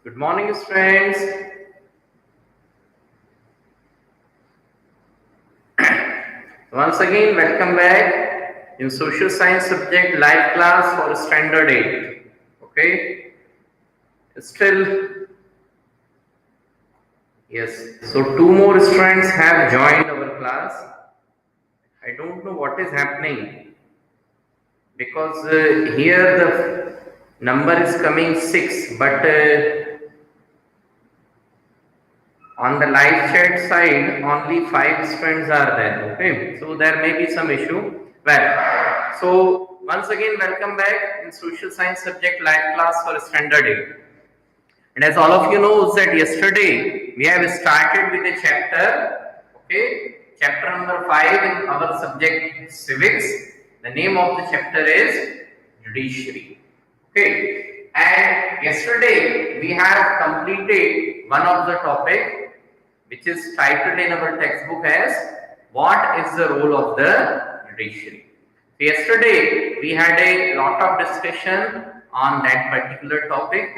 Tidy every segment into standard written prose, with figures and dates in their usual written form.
Good morning, friends. Once again, welcome back in social science subject live class for standard 8. Okay, still, yes. So, two more students have joined our class. I don't know what is happening because here the number is coming 6, but on the live chat side, only 5 students are there. Okay, so there may be some issue. Well, so once again, welcome back in social science subject live class for standard 8. And as all of you know, that yesterday we have started with a chapter. Okay, chapter number 5 in our subject civics. The name of the chapter is Judiciary. Okay, and yesterday we have completed one of the topic which is titled in our textbook as what is the role of the judiciary. So yesterday we had a lot of discussion on that particular topic.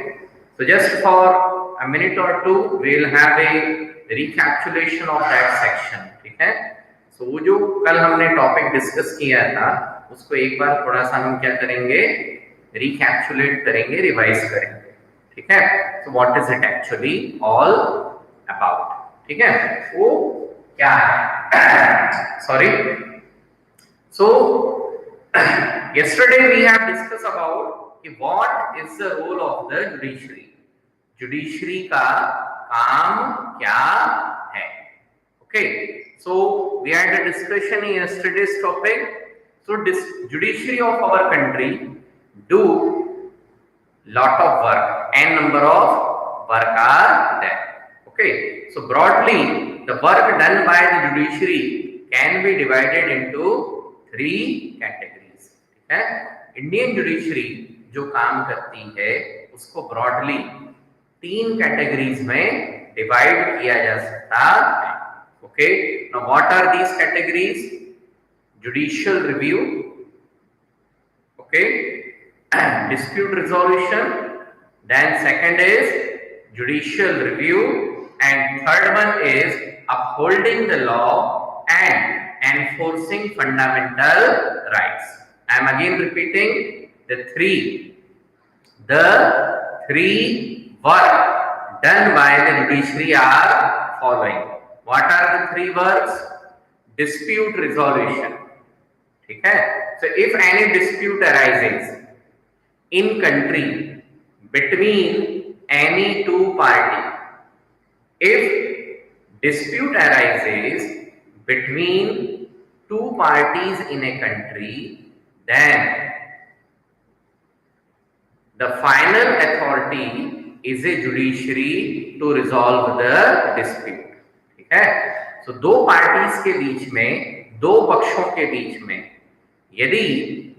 So just for a minute or two we will have a recapitulation of that section. ठीक है? So वो जो कल हमने topic discuss किया था उसको एक बार थोड़ा सा हम क्या करेंगे, रिकैप्चुलेट करेंगे, रिवाइज करेंगे. ठीक है? So what is it actually all about? ठीक है, वो क्या है? Sorry. So yesterday we have discussed about what is the role of the judiciary. Judiciary का काम क्या है? Okay, so we had a discussion in yesterday's topic. So this judiciary of our country do lot of work, n number of work are there. Okay, so broadly, the work done by the judiciary can be divided into 3 categories. ठीक है? Indian judiciary जो काम करती है उसको broadly 3 categories में divide किया जा सकता है. Okay, now what are these categories? Judicial review, okay, dispute resolution, then second is judicial review, and third one is upholding the law and enforcing fundamental rights. I am again repeating the three work done by the judiciary are following. What are the 3 works? Dispute resolution. ठीक है? So if any dispute arises in country between any 2 parties, if dispute arises between 2 parties in a country, then the final authority is a judiciary to resolve the dispute. ठीक है? So 2 parties के बीच में, 2 पक्षों के बीच में यदि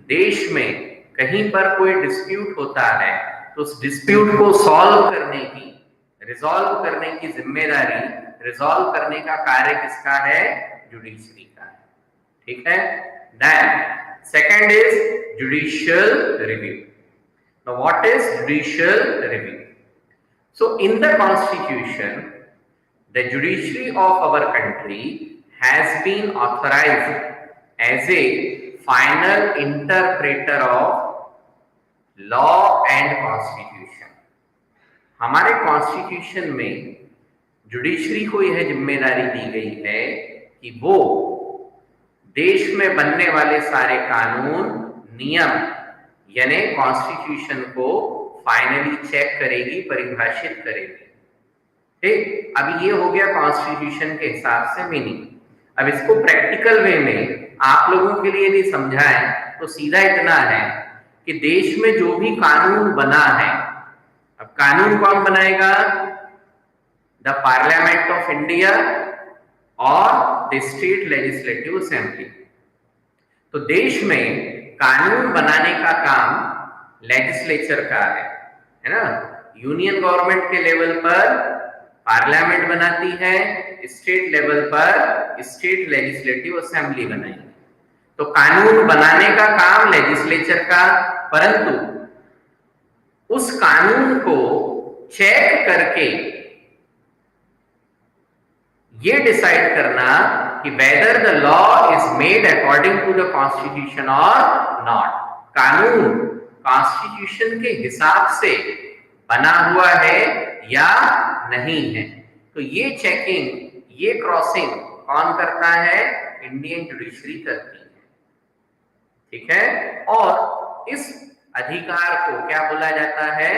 देश में कहीं पर कोई डिस्प्यूट होता है तो उस डिस्प्यूट को सॉल्व करने की, रिजॉल्व करने की जिम्मेदारी, रिजॉल्व करने का कार्य किसका है? जुडिशरी का है. ठीक है? Then second is judicial review. Now what is judicial review? So in the constitution the judiciary of our country has been authorised as a final interpreter of law and constitution. हमारे constitution में judiciary को यह जिम्मेदारी दी गई है कि वो देश में बनने वाले सारे कानून, नियम यानी कॉन्स्टिट्यूशन को फाइनली चेक करेगी, परिभाषित करेगी. ठीक, अब ये हो गया कॉन्स्टिट्यूशन के हिसाब से मीनिंग. अब इसको प्रैक्टिकल वे में आप लोगों के लिए यदि समझाएं तो सीधा इतना है कि देश में जो भी कानून बना है, अब कानून कौन बनाएगा? द पार्लियामेंट ऑफ इंडिया और द स्टेट लेजिस्लेटिव असेंबली. तो देश में कानून बनाने का काम लेजिस्लेचर का है ना? यूनियन गवर्नमेंट के लेवल पर पार्लियामेंट बनाती है, स्टेट लेवल पर स्टेट लेजिस्लेटिव असेंबली बनाएगी. तो कानून बनाने का काम लेजिस्लेचर का, परंतु उस कानून को चेक करके ये डिसाइड करना कि whether the law is made according to the constitution और नॉट, कानून कॉन्स्टिट्यूशन के हिसाब से बना हुआ है या नहीं है। तो ये चेकिंग, ये क्रॉसिंग कौन करता है? इंडियन जुडिशरी करती है, ठीक है। और इस अधिकार को क्या बोला जाता है?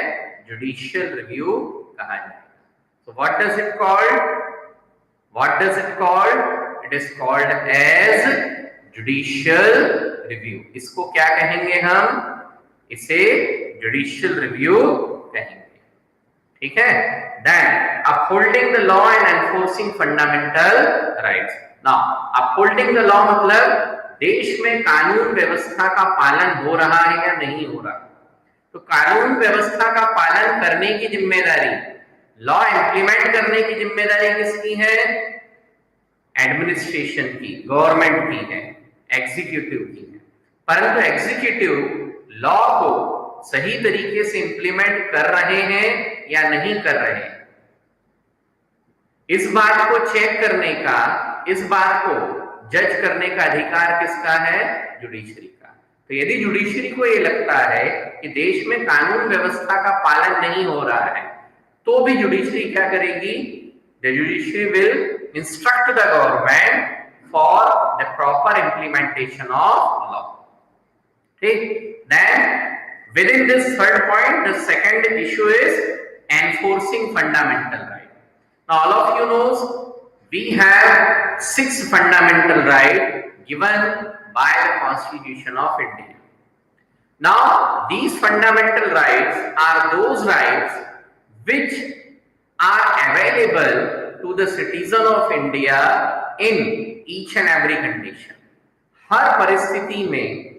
जुडिशियल रिव्यू कहा जाता है। So what does it called? What does it called? It is called as judicial review. इसको क्या कहेंगे हम? इसे judicial review कहेंगे, ठीक है। Then upholding the law and enforcing fundamental rights. Now upholding the law मतलब देश में कानून व्यवस्था का पालन हो रहा है या नहीं हो रहा। तो कानून व्यवस्था का पालन करने की जिम्मेदारी, लॉ इंप्लीमेंट करने की जिम्मेदारी किसकी है? एडमिनिस्ट्रेशन की, गवर्नमेंट की है, एग्जीक्यूटिव की है। परंतु एग्जीक्यूटिव लॉ को सही तरीके से इंप्लीमेंट कर रहे हैं या नहीं कर रहे हैं, इस बात को चेक करने का, इस बात को जज करने का अधिकार किसका है? जुडिशरी का। तो यदि जुडिशरी को ये लगता है कि देश में कानून व्यवस्था का पालन नहीं हो रहा है, तो भी जुडिशरी क्या करेगी? The judiciary will instruct the government for the proper implementation of law. Okay, then within this third point, the second issue is enforcing fundamental right. Now all of you knows we have 6 fundamental rights given by the Constitution of India. Now these fundamental rights are those rights which are available to the citizen of India in each and every condition. हर परिस्थिति में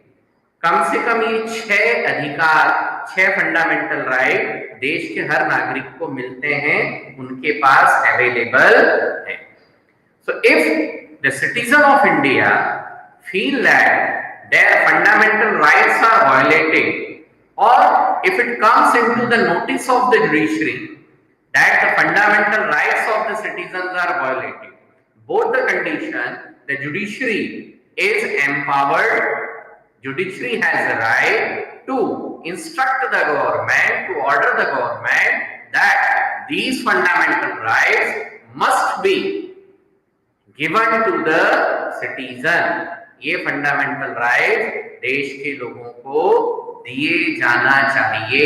कम से कम ये 6 अधिकार, 6 fundamental right देश के हर नागरिक को मिलते हैं, उनके पास अवेलेबल है। So if the citizen of India feel that their fundamental rights are violated, or if it comes into the notice of the judiciary that the fundamental rights of the citizens are violated, both the condition, the judiciary is empowered, judiciary has the right to instruct the government, to order the government that these fundamental rights must be given to the citizen. ये fundamental right देश के लोगों को दिए जाना चाहिए,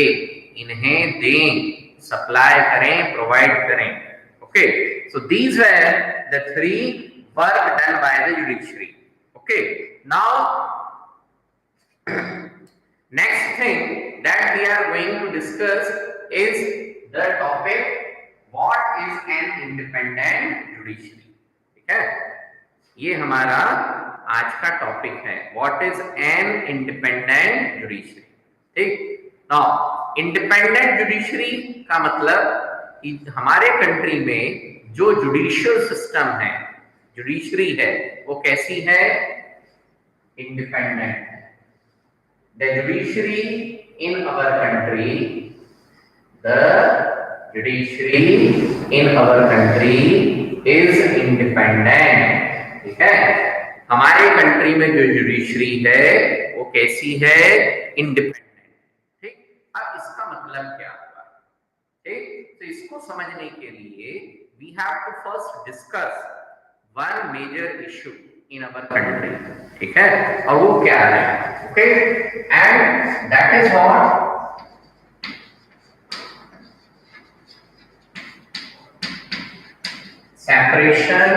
इन्हें दें, सप्लाई करें, प्रोवाइड करें। Okay, so these were the 3 work done by the judiciary. Okay, now next thing that we are going to discuss is the topic what is an independent judiciary. ठीक है, ये हमारा आज का टॉपिक है, what is an independent judiciary. ठीक, now independent judiciary का मतलब कि हमारे कंट्री में जो जुडिशियल सिस्टम है, जुडिशरी है, वो कैसी है? Independent. The judiciary in our country, the judiciary in our country is independent. ठीक है, हमारे कंट्री में जो जुडिशरी है वो कैसी है? इंडिपेंडेंट। अब इसका मतलब क्या हुआ? ठीक, तो इसको समझने के लिए we have to first discuss one major issue in our country. ठीक है, और वो क्या है? Okay, and that is what separation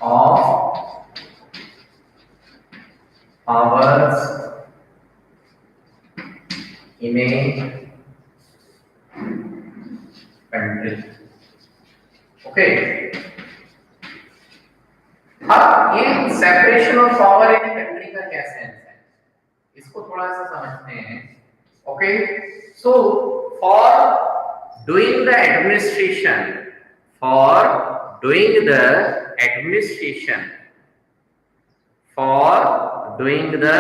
of powers in a country. Okay, अब ये separation of power in country का क्या सेंस है, इसको थोड़ा सा समझते हैं। Okay, so for doing the administration, for doing the administration, for doing the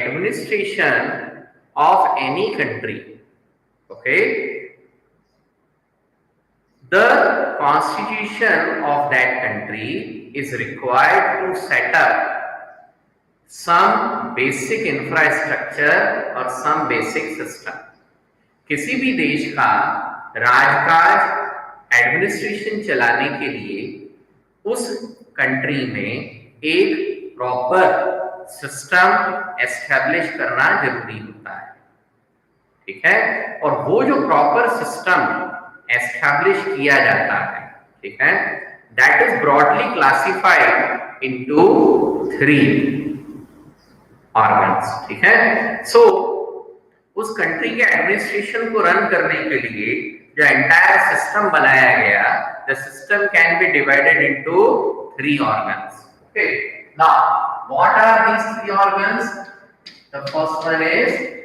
administration of any country, okay, The constitution of that country is required to set up some basic infrastructure or some basic system. किसी भी देश का राजकाज administration चलाने के लिए उस country में एक प्रॉपर सिस्टम एस्टेब्लिश करना जरूरी होता है, ठीक है। और वो जो प्रॉपर सिस्टम एस्टैब्लिश किया जाता है, ठीक है, that is broadly classified into 3 organs, ठीक है। सो उस कंट्री के एडमिनिस्ट्रेशन को रन करने के लिए जो एंटायर सिस्टम बनाया गया, the system can be divided into 3 organs, okay. Now what are these 3 organs? The first one is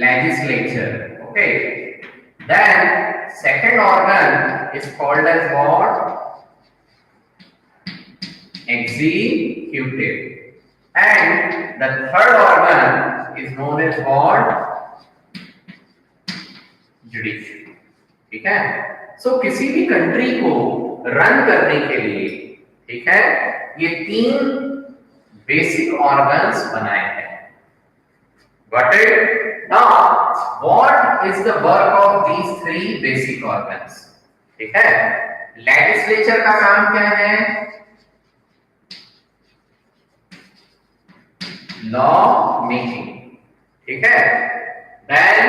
legislature, okay. Then second organ is called as what? Executive. And the third organ is known as what? Judiciary, ठीक है। सो किसी भी country को run करने के लिए, ठीक है, ये 3 बेसिक ऑर्गन्स बनाए हैं। Got it? Now, what is the work of these 3 basic organs? ठीक है, लेजिस्लेचर का काम क्या है? लॉ मेकिंग, ठीक है। देन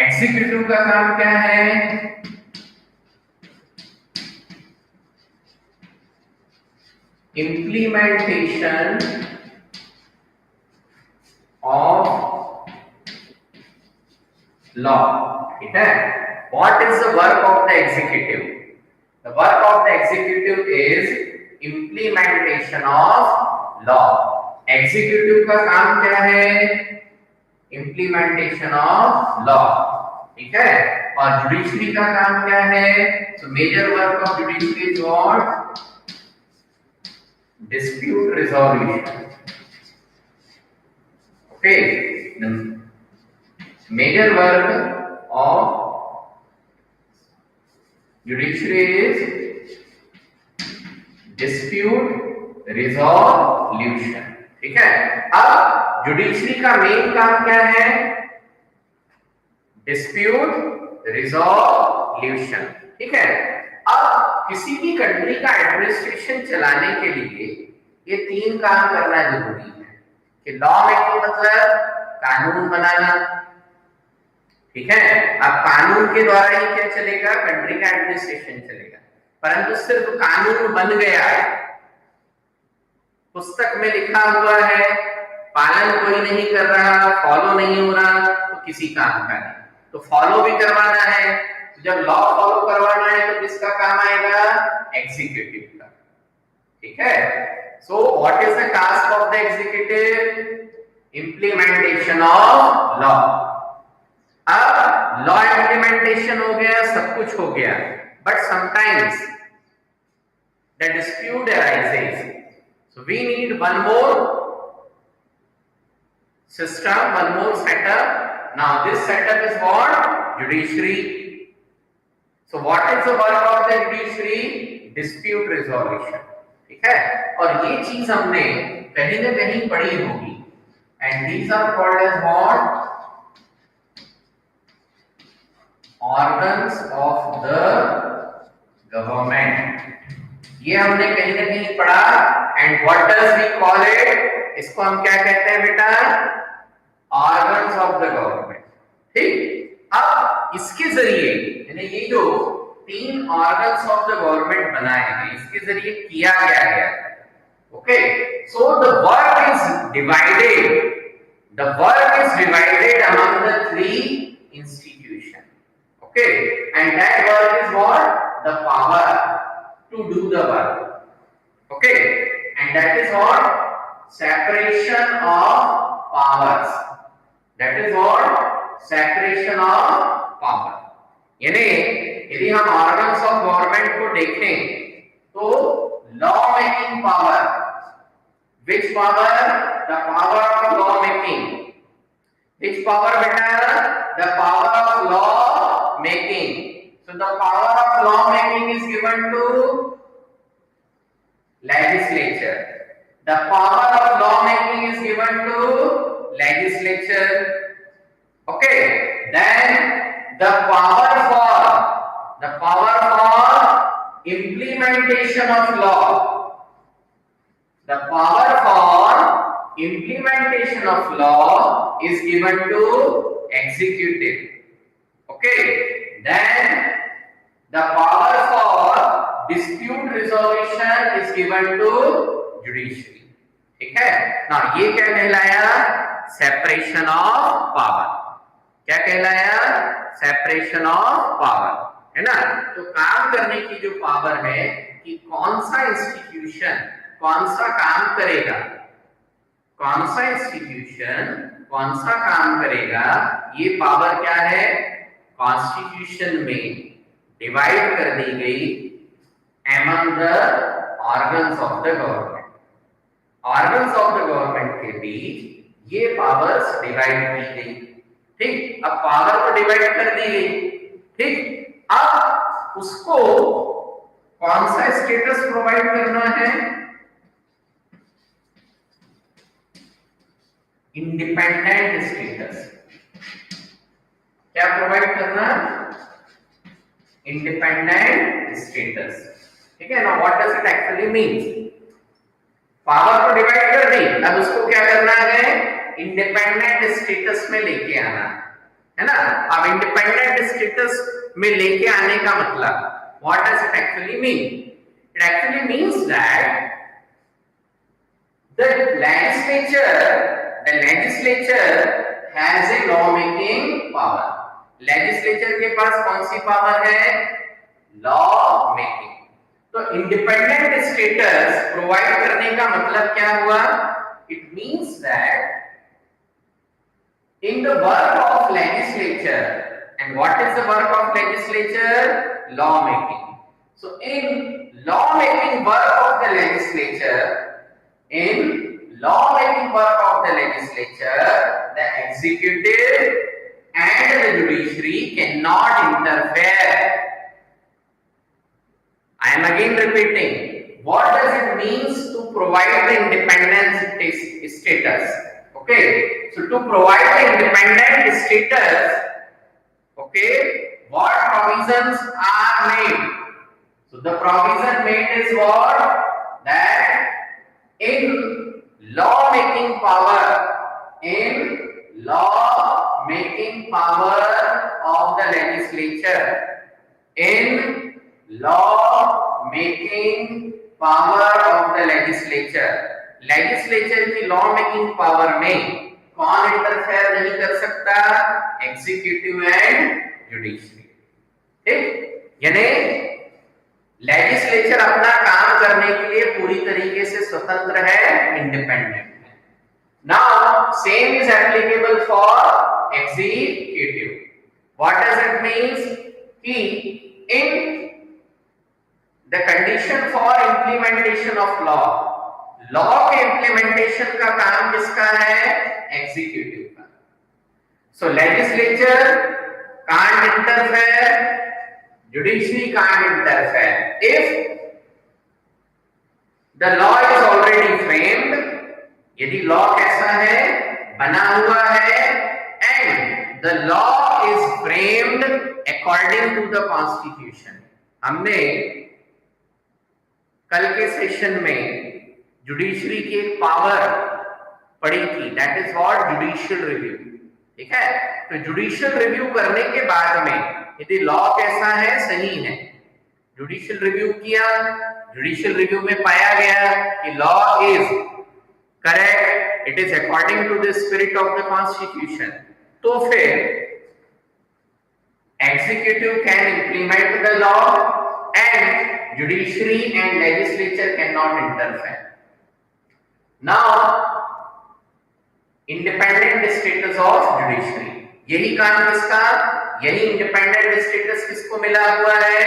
एग्जीक्यूटिव का काम क्या है? इम्प्लीमेंटेशन ऑफ law, ठीक है। What is the work of the executive? The work of the executive is implementation of law. Executive का काम क्या है? Implementation of law, ठीक है। और judiciary का काम क्या है? So major work of judiciary is what? Dispute resolution, okay. Major work of judiciary is dispute resolution, ठीक है। अब जुडिशरी का मेन काम क्या है? डिस्प्यूट रिजोल्यूशन, ठीक है। अब किसी भी कंट्री का एडमिनिस्ट्रेशन चलाने के लिए ये 3 काम करना जरूरी है कि लॉ मेकिंग मतलब कानून बनाना, ठीक है। अब कानून के द्वारा ही क्या चलेगा? कंट्री का एडमिनिस्ट्रेशन चलेगा। परंतु सिर्फ कानून बन गया, पुस्तक में लिखा हुआ है, पालन कोई नहीं कर रहा, फॉलो नहीं हो रहा, तो किसी काम का नहीं। तो फॉलो भी करवाना है, जब लॉ फॉलो करवाना है तो किसका काम आएगा? एग्जीक्यूटिव का, ठीक है। So what is the task of the executive? Implementation of law. अब लॉ इम्प्लीमेंटेशन हो गया, सब कुछ हो गया, but sometimes the dispute arises, so we need one more system, one more setup. Now this setup is what? Judiciary. So what is the work of the judiciary? Dispute resolution, ठीक है। और ये चीज हमने कहीं ना कहीं पढ़ी होगी, and these are called as what? Organs of the government. ये हमने कहीं ना कहीं पढ़ा, and what does we call it? इसको हम क्या कहते हैं बेटा? ऑर्गन्स ऑफ द गवर्नमेंट, ठीक। अब इसके जरिए यानी ये जो 3 ऑर्गन्स ऑफ द गवर्नमेंट बनाए हैं, इसके जरिए किया क्या गया? Okay, so the work is divided among the 3 institution, okay. And that work is what? The power to do the work, okay. And that is what? separation of powers. That is what? Separation of power. यानी यदि हम organs of government को देखें तो law making power, which power? The power of law making Which power beta? The power of law making. So the power of law making is given to legislature. The power of law making is given to legislature. Okay. Then the power for implementation of law. The power for implementation of law is given to executive. Okay. Then the power for dispute resolution is given to judiciary. ठीक है ना? ये क्या कहलाया? Separation of power. क्या कहलाया? Separation of power, है ना? तो काम करने की जो पावर है कि कौन सा इंस्टीट्यूशन कौन सा काम करेगा, कौन सा इंस्टीट्यूशन कौन सा काम करेगा, ये पावर क्या है? कॉन्स्टिट्यूशन में डिवाइड कर दी गई among the organs of the government. Organs of the government के बीच ये पावर्स डिवाइड की गई. ठीक, अब पावर को डिवाइड कर दी गई. ठीक, अब उसको कौन सा स्टेटस प्रोवाइड करना है? Independent status. क्या प्रोवाइड करना? Independent status. ठीक है ना? What does it actually means? Power को डिवाइड कर दी, अब उसको क्या करना है? इंडिपेंडेंट स्टेटस में लेके आना, है ना? अब इंडिपेंडेंट स्टेटस में लेके आने का मतलब what does it actually mean? It actually means that the legislature has a law making power. Legislature के पास कौन सी पावर है? Law making. तो इंडिपेंडेंट स्टेटस प्रोवाइड करने का मतलब क्या हुआ? It means that in the work of legislature, and what is the work of legislature? Law making. So in law making work of the legislature, in law making work of the legislature, the executive and the judiciary cannot interfere. I am again repeating, what does it means to provide the independent status? Okay, so to provide the independent status, okay, what provisions are made? So the provision made is what? That in law making power of the legislature, in law making power of the legislature, legislature की law making power में कौन interfere नहीं कर सकता? Executive and judiciary. ठीक, यानी legislature अपना काम करने के लिए पूरी तरीके से स्वतंत्र है, इंडिपेंडेंट है. Now same is applicable for executive. What does it means? कि in the condition for implementation of law, law के इंप्लीमेंटेशन का काम किसका है? एग्जीक्यूटिव का. So legislature can't interfere, judiciary can't interfere. If the law is already framed, यदि law कैसा है? बना हुआ है, and the law is framed according to the constitution. हमने कल के सेशन में जुडिशरी की एक पावर पढ़ी थी, that is what? Judicial review. ठीक है, तो जुडिशियल रिव्यू करने के बाद में यदि लॉ कैसा है? सही है, जुडिशियल रिव्यू किया, जुडिशियल रिव्यू में पाया गया कि law is correct, it is according to the spirit of the constitution, तो फिर executive can implement the law and judiciary and legislature cannot interfere. Now independent status of judiciary, यही काम किसका? यही इंडिपेंडेंट स्टेटस किसको मिला हुआ है?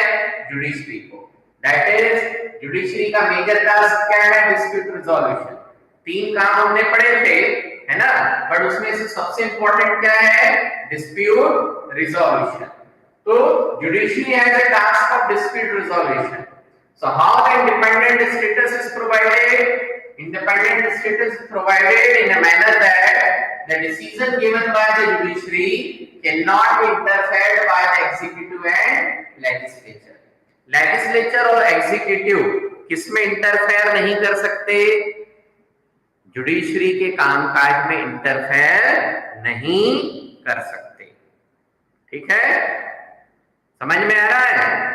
जुडिशरी को. दैट इज जुडिशरी का मेजर टास्क क्या है? Dispute resolution. 3 काम हमने पढ़े थे. है ना, बट उसमें से सबसे इंपॉर्टेंट क्या है, डिस्प्यूट रिजोल्यूशन। तो judiciary has a task of dispute resolution. So how the independent status is provided? Independent status is provided in a manner that the decision given by the judiciary cannot be interfered by the executive and legislature. Legislature और executive किसमें interfere नहीं कर सकते? Judiciary के कामकाज में interfere नहीं कर सकते। ठीक है, समझ में आ रहा है?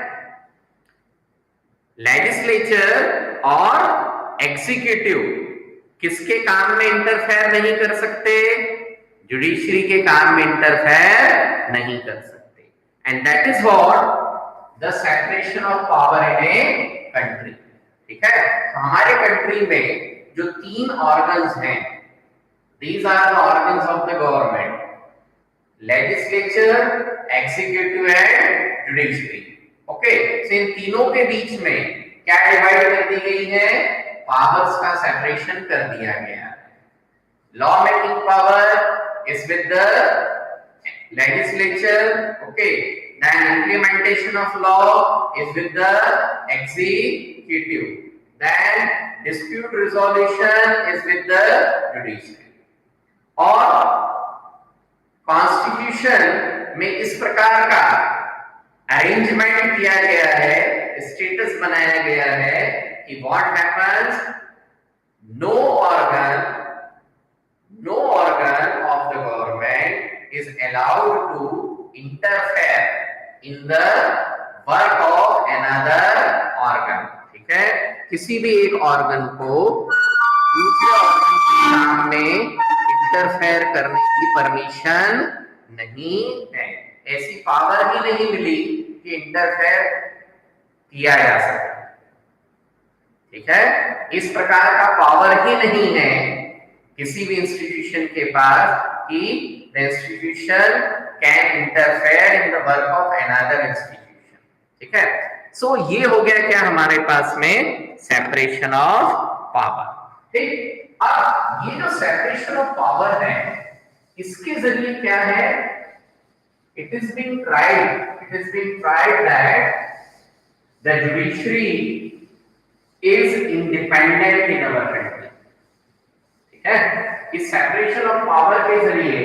लेजिस्लेचर और एग्जीक्यूटिव किसके काम में इंटरफेयर नहीं कर सकते? जुडिशरी के काम में इंटरफेयर नहीं कर सकते। And that is what the separation of power in a country. ठीक है, तो हमारे कंट्री में जो 3 ऑर्गन्स हैं, these are the organs of the government, legislature, executive and judiciary. Okay, तो इन तीनों के बीच में क्या डिवाइड कर दी गई है? पावर्स का सेपरेशन कर दिया गया है। Law making power is with the legislature, okay, then implementation of law is with the executive, then dispute resolution is with the judiciary. और कॉन्स्टिट्यूशन में इस प्रकार का अरेंजमेंट किया गया है, स्टेटस बनाया गया है कि what happens, no organ of the government is allowed to interfere in the work of another organ. ठीक है, किसी भी एक ऑर्गन को दूसरे ऑर्गन के काम में इंटरफेयर करने की परमिशन नहीं है। ऐसी पावर ही नहीं मिली कि इंटरफेयर किया जा सके। ठीक है, इस प्रकार का पावर ही नहीं है किसी भी इंस्टीट्यूशन के पास कि the institution can interfere in the work of another institution. ठीक है, सो ये हो गया क्या हमारे पास में सेपरेशन ऑफ पावर। ठीक, अब ये जो सेपरेशन ऑफ पावर है, इसके जरिए क्या है, it is being tried that the judiciary is independent in our country। ठीक है, इस सेपरेशन ऑफ पावर के जरिए,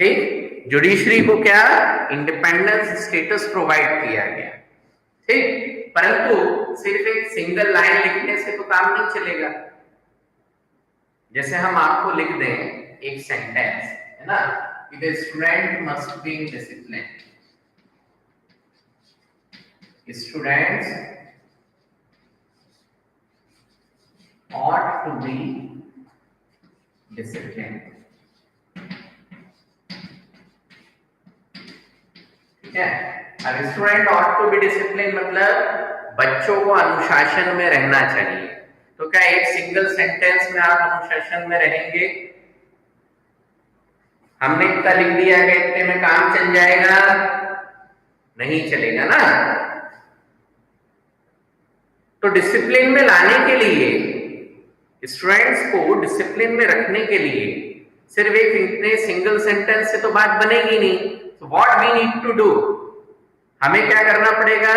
ठीक, जुडिशरी को क्या इंडिपेंडेंस स्टेटस प्रोवाइड किया गया। ठीक, परंतु सिर्फ एक सिंगल लाइन लिखने से तो काम नहीं चलेगा। जैसे हम आपको लिख दें एक सेंटेंस, है ना, the student must be disciplined, students ought to be disciplined। ठीक है, अब student ought to be disciplined मतलब बच्चों को अनुशासन में रहना चाहिए। तो क्या एक सिंगल सेंटेंस में आप अनुशासन में रहेंगे? हमने इतना लिख दिया कि इतने में काम चल जाएगा? नहीं चलेगा ना। तो डिसिप्लिन में लाने के लिए, स्टूडेंट्स को डिसिप्लिन में रखने के लिए सिर्फ एक इतने सिंगल सेंटेंस से तो बात बनेगी नहीं। तो what we need to do, हमें क्या करना पड़ेगा?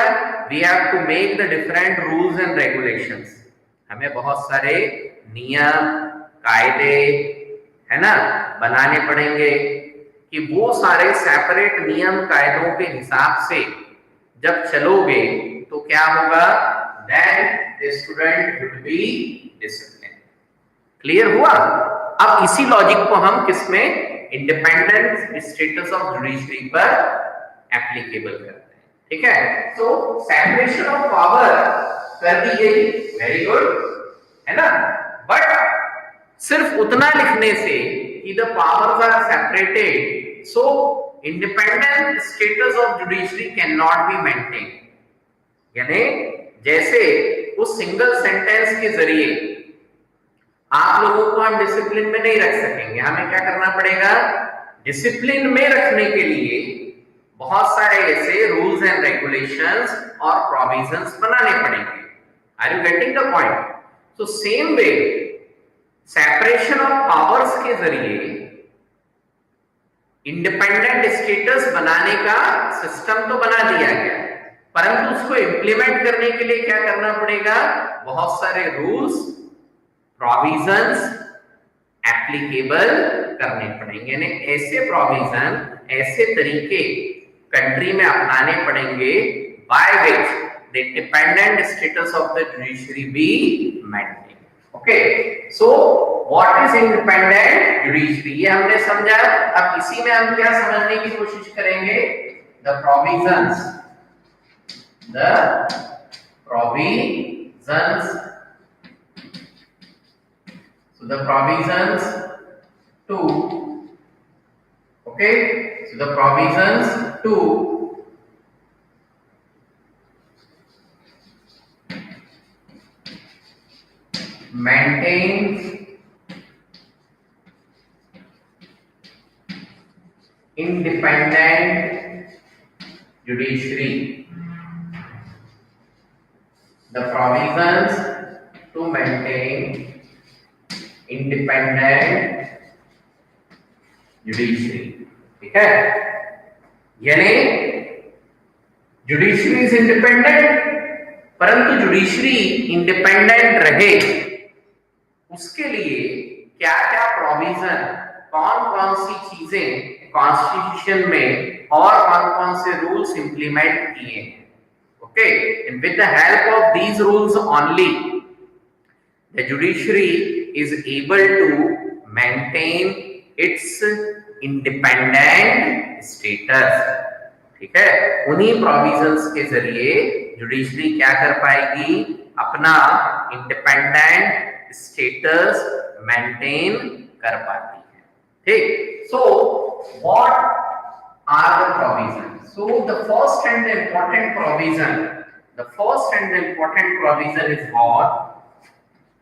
We have to make the different rules and regulations. हमें बहुत सारे नियम, कायदे, है ना, बनाने पड़ेंगे कि वो सारे सेपरेट नियम कायदों के हिसाब से जब चलोगे तो क्या होगा? then the student would be disciplined। Clear हुआ? अब इसी लॉजिक को हम किसमें, इंडिपेंडेंट स्टेटस ऑफ जुडिशरी पर एप्लीकेबल करते हैं। ठीक है, तो सेपरेशन ऑफ पावर कर दी गई, वेरी गुड, है ना, बट सिर्फ उतना लिखने से कि the powers are separated, so independent status of judiciary cannot be maintain. यानी जैसे उस सिंगल सेंटेंस के जरिए आप लोगों को हम डिसिप्लिन में नहीं रख सकेंगे। हमें क्या करना पड़ेगा? डिसिप्लिन में रखने के लिए बहुत सारे ऐसे रूल्स एंड रेगुलेशंस और प्रोविजंस बनाने पड़ेंगे। Are you getting the point? So same way separation of powers के जरिए इंडिपेंडेंट स्टेटस बनाने का सिस्टम तो बना दिया गया, परंतु उसको इंप्लीमेंट करने के लिए क्या करना पड़ेगा? बहुत सारे रूल्स, प्रोविजंस एप्लीकेबल करने पड़ेंगे। यानी ऐसे प्रोविजन, ऐसे तरीके कंट्री में अपनाने पड़ेंगे by which the independent status of the judiciary be maintain. Okay, so what is independent judiciary, ये हमने समझा। अब इसी में हम क्या समझने की कोशिश करेंगे? The provisions so the provisions to okay so the provisions to maintain independent judiciary, the provisions to maintain independent judiciary. ठीक है, यानी जुडिशरी इज इंडिपेंडेंट, परंतु जुडिशरी इंडिपेंडेंट रहे उसके लिए क्या क्या प्रोविजन, कौन कौन सी चीजें कॉन्स्टिट्यूशन में और कौन कौन से रूल्स इंप्लीमेंट किए हैं। Okay, and with the help of these rules only the judiciary is able to maintain its independent status। ठीक है, उन्हीं प्रोविजंस के जरिए जुडिशरी क्या कर पाएगी? अपना इंडिपेंडेंट स्टेटस मेंटेन कर पाती है। ठीक, so what are the provisions? So the first and the important provision is what?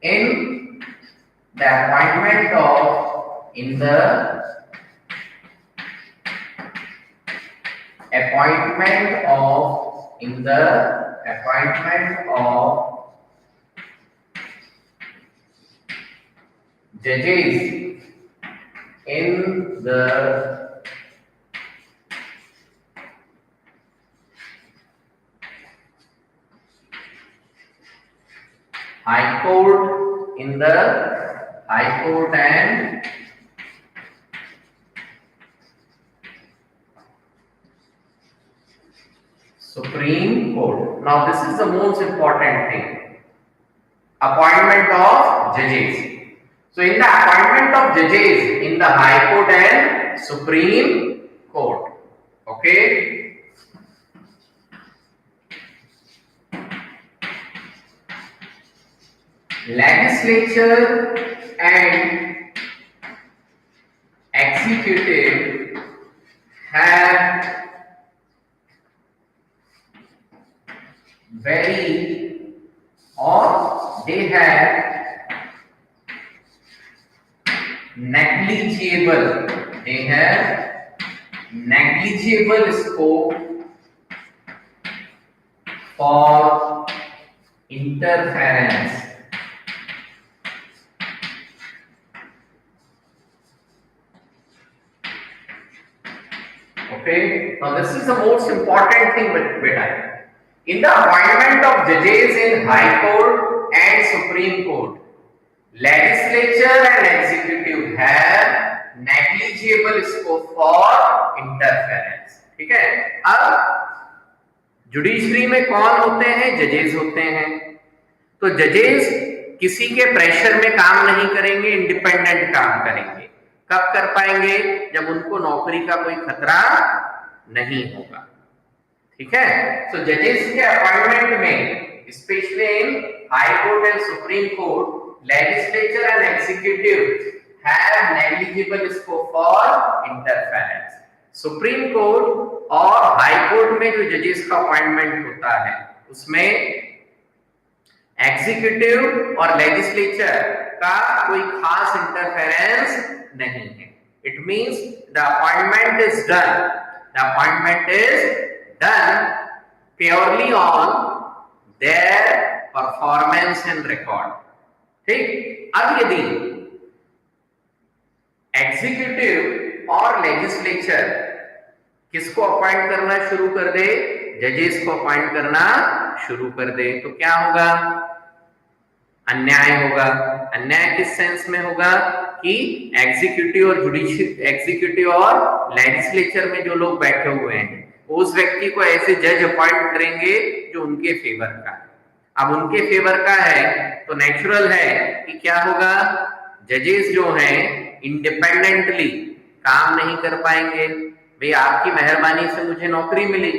In the appointment of judges in the High Court, in the High Court and Supreme Court. Now this is the most important thing, appointment of judges. So in the appointment of judges in the High Court and Supreme Court, okay, legislature and executive have they have negligible scope for interference Okay, now this is the most important thing beta. In the appointment of judges in High Court and Supreme Court, legislature and executive have negligible scope for interference. ठीक है, अब judiciary में कौन होते हैं? जजेस होते हैं। तो जजेस किसी के प्रेशर में काम नहीं करेंगे, इंडिपेंडेंट काम करेंगे। कब कर पाएंगे? जब उनको नौकरी का कोई खतरा नहीं होगा। ठीक है, सो जजेस के अपॉइंटमेंट में specially in high court and supreme court, legislature and executive have negligible scope for interference. Supreme court और हाई कोर्ट में जो जजेस का अपॉइंटमेंट होता है उसमें एग्जीक्यूटिव और लेजिस्लेचर का कोई खास इंटरफेरेंस नहीं है। It means the appointment is done purely on their performance and record. ठीक, अब यदि एग्जीक्यूटिव और लेजिस्लेचर किसको अपॉइंट करना शुरू कर दे? जजेस को अपॉइंट करना शुरू कर दे, तो क्या होगा? अन्याय होगा। अन्याय किस सेंस में होगा कि एग्जीक्यूटिव और लेजिस्लेचर में जो लोग बैठे हुए हैं उस व्यक्ति को ऐसे जज अपॉइंट करेंगे जो उनके फेवर का है। अब उनके फेवर का है तो नेचुरल है कि क्या होगा? जजेस जो हैं इंडिपेंडेंटली काम नहीं कर पाएंगे। भाई आपकी मेहरबानी से मुझे नौकरी मिली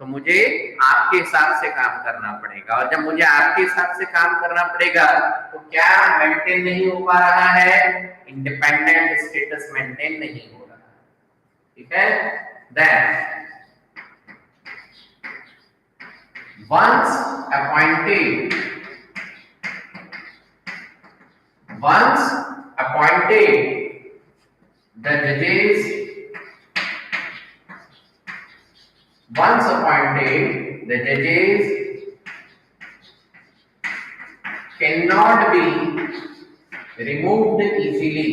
तो मुझे आपके हिसाब से काम करना पड़ेगा, और जब मुझे आपके हिसाब से काम करना पड़ेगा तो क्या मेंटेन नहीं हो पा रहा है? इंडिपेंडेंट स्टेटस मेंटेन नहीं हो रहा। ठीक है? Then once appointed the judges once appointed the judges cannot be removed easily.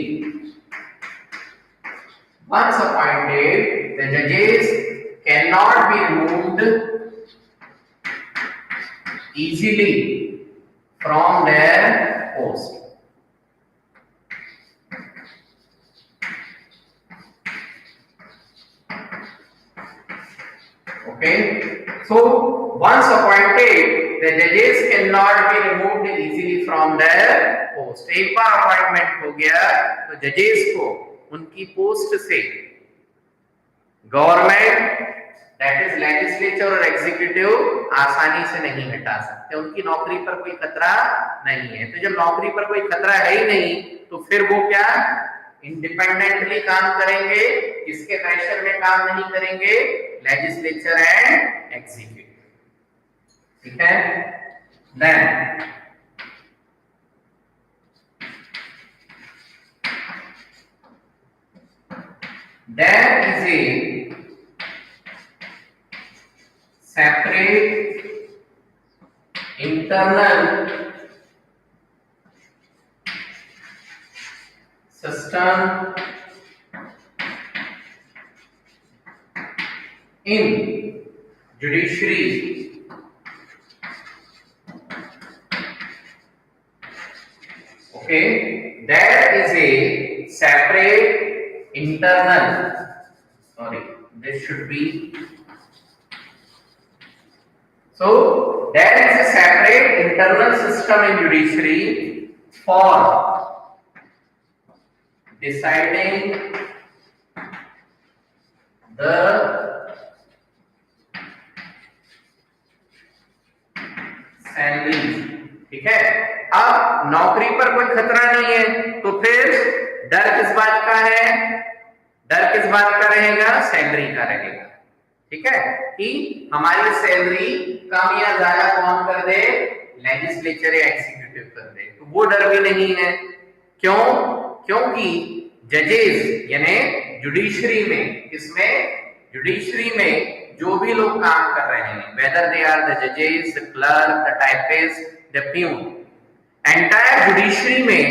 Once appointed the judges cannot be removed easily from their post. Okay, so once appointed the judges cannot be removed easily from their post. एक बार appointment हो गया तो जजेस को उनकी post से government that is legislature और executive आसानी से नहीं हटा सकते। उनकी नौकरी पर कोई खतरा नहीं है। तो जब नौकरी पर कोई खतरा है ही नहीं तो फिर वो क्या इंडिपेंडेंटली काम करेंगे? किसके प्रेशर में काम नहीं करेंगे? Legislature and executive. ठीक है? Then there is a separate internal system in judiciary okay there is a separate internal this should be so there is a separate internal system in judiciary for deciding the salaries। ठीक है? अब नौकरी पर कोई खतरा नहीं है तो फिर डर किस बात का है? डर किस बात का रहेगा? सैलरी का रहेगा। ठीक है? कि हमारी सैलरी कम या ज्यादा कौन कर दे? लेजिस्लेचर या एग्जीक्यूटिव कर दे। तो वो डर भी नहीं है। क्यों? क्योंकि जजेस यानी जुडिशरी में, इसमें जुडिशरी में जो भी लोग काम कर रहे हैं, वेदर दे आर द जजेस, the clerk, the typist, the peon, entire judiciary में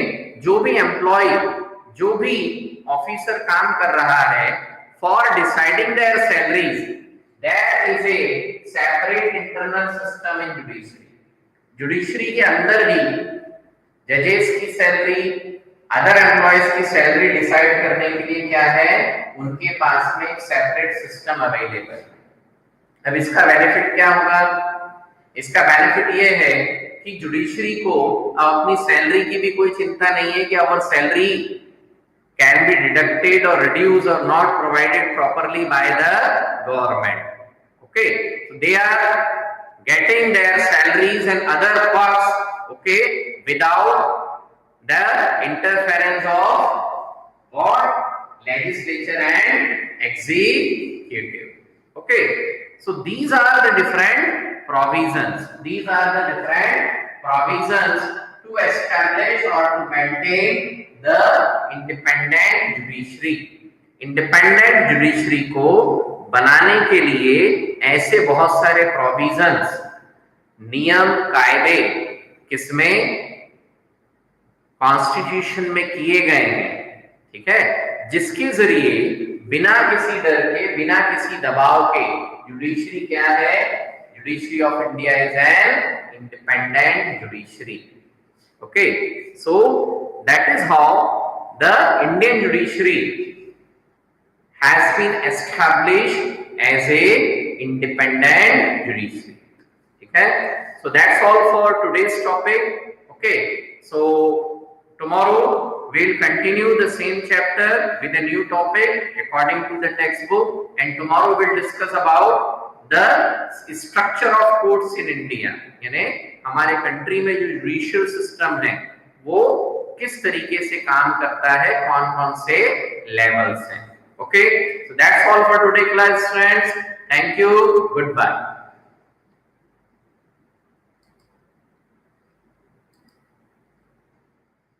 जो भी एम्प्लॉय, जो भी ऑफिसर काम कर रहा है, for deciding their salaries there is a separate internal system in judiciary. Judiciary के अंदर ही जजेस की सैलरी, अदर एम्प्लॉयज की सैलरी डिसाइड करने के लिए क्या है? उनके पास में एक सेपरेट सिस्टम अवेलेबल है। अब इसका बेनिफिट क्या होगा? इसका बेनिफिट ये है कि जुडिशरी को अपनी सैलरी की भी कोई चिंता नहीं है कि our salary can be deducted or reduced or not provided properly by the government. Okay, so they are getting their salaries and other costs, okay, without the interference of what? Legislature and executive. Okay, so these are the different provisions. These are the different provisions to establish or to maintain the independent judiciary। Independent judiciary को बनाने के लिए ऐसे बहुत सारे provisions, नियम, कायदे किसमें? कॉन्स्टिट्यूशन में किए गए हैं, ठीक है, जिसके जरिए बिना किसी डर के, बिना किसी दबाव के, जुडिशरी क्या है? Judiciary of India is an independent judiciary. Okay, so that is how the Indian judiciary has been established as a independent judiciary. Okay, so that's all for today's topic. Okay, so tomorrow we'll continue the same chapter with a new topic according to the textbook, and tomorrow we'll discuss about the structure of courts in India. यानी हमारे country में जो judicial system है वो किस तरीके से काम करता है, कौन कौन से लेवल्स हैं. Okay, so that's all for today, class friends. Thank you. Goodbye.